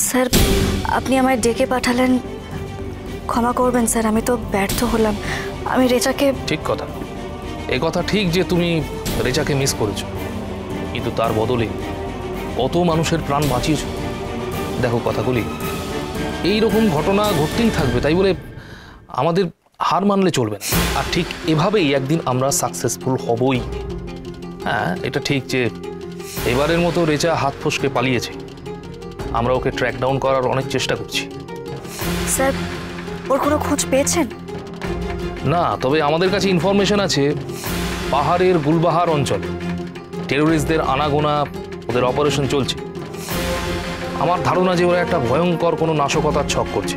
Sir আপনি আমায় ডেকে পাঠালেন, ক্ষমা করবেন স্যার, আমি তো ব্যর্থ হলাম। আমি রেচাকে... ঠিক কথা, এই কথা ঠিক যে তুমি রেচাকে মিস করেছো, কিন্তু তার বদলে কত মানুষের প্রাণ বাঁচিয়েছ। দেখো কথাগুলি, এইরকম ঘটনা ঘটতেই থাকবে, তাই বলে আমাদের হার মানলে চলবে না। আর ঠিক এভাবেই একদিন আমরা সাকসেসফুল হবই। হ্যাঁ, এটা ঠিক যে এবারের মতো রেচা হাত ফসকে পালিয়েছে, আমরা ওকে ট্র্যাক ডাউন করার অনেক চেষ্টা করছি। স্যার ওর কোনো খোঁজ পেয়েছেন? না, তবে আমাদের কাছে ইনফরমেশন আছে পাহাড়ের গুলবাহার অঞ্চলে টেরোরিস্টদের আনাগোনা, ওদের অপারেশন চলছে। আমার ধারণা যে ওরা একটা ভয়ঙ্কর কোনো নাশকতার ছক করছে।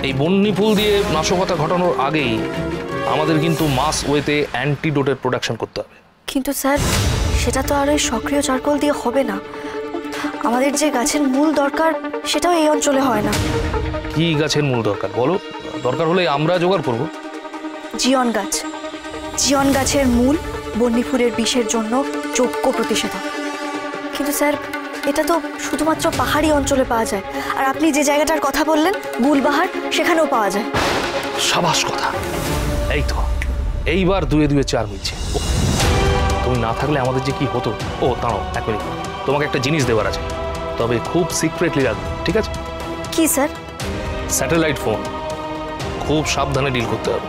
এই বন্যি ফুল দিয়ে নাশকতা ঘটানোর আগেই আমাদের কিন্তু মাস ওয়েতে অ্যান্টিডোটের প্রোডাকশন করতে হবে। কিন্তু স্যার সেটা তো আর ওই সক্রিয় চারকোল দিয়ে হবে না। আমাদের যে গাছের মূল দরকার সেটাও এই অঞ্চলে হয় না। কি গাছের মূল দরকার বলো? দরকার হলে আমরা জোগাড় করব। জিয়ন গাছ। জিয়ন গাছের মূল বন্যি ফুলের বিষের জন্য যোগ্য প্রতিষেধক। কিন্তু স্যার এটা তো শুধুমাত্র পাহাড়ি অঞ্চলে পাওয়া যায়, আর আপনি যে জায়গাটার কথা বললেন গুলবাহার, সেখানেও পাওয়া যায়। সাবাস কথা, এই তো এইবার দুয়ে দুয়ে চার মিলছে। তুমি না থাকলে আমাদের যে কি হতো। ও দাঁড়াও এক মিনিট, তোমাকে একটা জিনিস দেওয়ার আছে, তবে খুব সিক্রেটলি রাখবে, ঠিক আছে? কি স্যার? স্যাটেলাইট ফোন, খুব সাবধানে ডিল করতে হবে।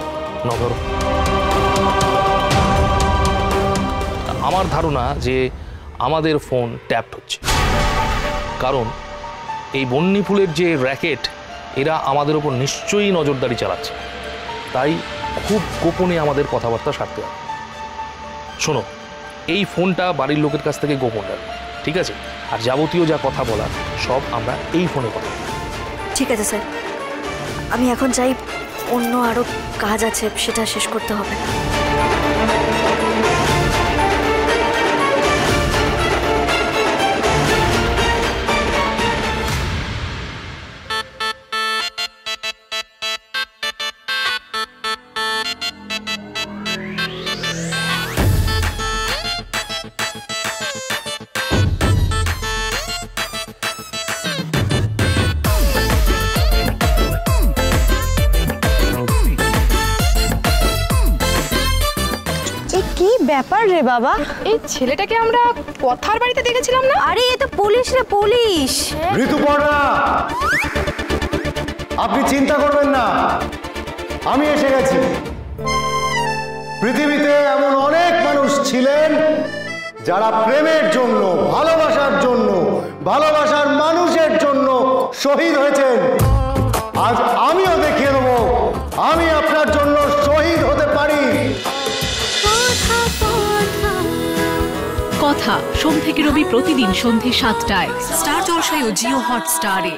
নগর আমার ধারণা যে আমাদের ফোন ট্যাপড হচ্ছে, কারণ এই বন্যি ফুলের যে র্যাকেট, এরা আমাদের ওপর নিশ্চয়ই নজরদারি চালাচ্ছে। তাই খুব গোপনে আমাদের কথাবার্তা সারতে হবে। শোনো, এই ফোনটা বাড়ির লোকের কাছ থেকে গোপন রাখবে, ঠিক আছে? আর যাবতীয় যা কথা বলার সব আমরা এই ফোনে কথা বলবো। ঠিক আছে স্যার, আমি এখন চাই, অন্য আরো কাজ আছে, সেটা শেষ করতে হবে। ব্যাপার রে বাবা, এই ছেলেটাকে আমরা পথার বাড়িতে দেখেছিলাম না? আরে এ তো পুলিশ রে, পুলিশ। ঋতুপর্ণা, আপনি চিন্তা করবেন না, আমি এসে গেছি। পৃথিবীতে এমন অনেক মানুষ ছিলেন যারা প্রেমের জন্য, ভালোবাসার জন্য, ভালোবাসার মানুষের জন্য শহীদ হয়েছেন। আজ আমিও দেখিয়ে দেবো আমি আপনার জন্য শহীদ হতে পারি। কথা সোম থেকে রবি প্রতিদিন সন্ধ্যে ৭টায় স্টার জলসায় ও জিও হটস্টারে।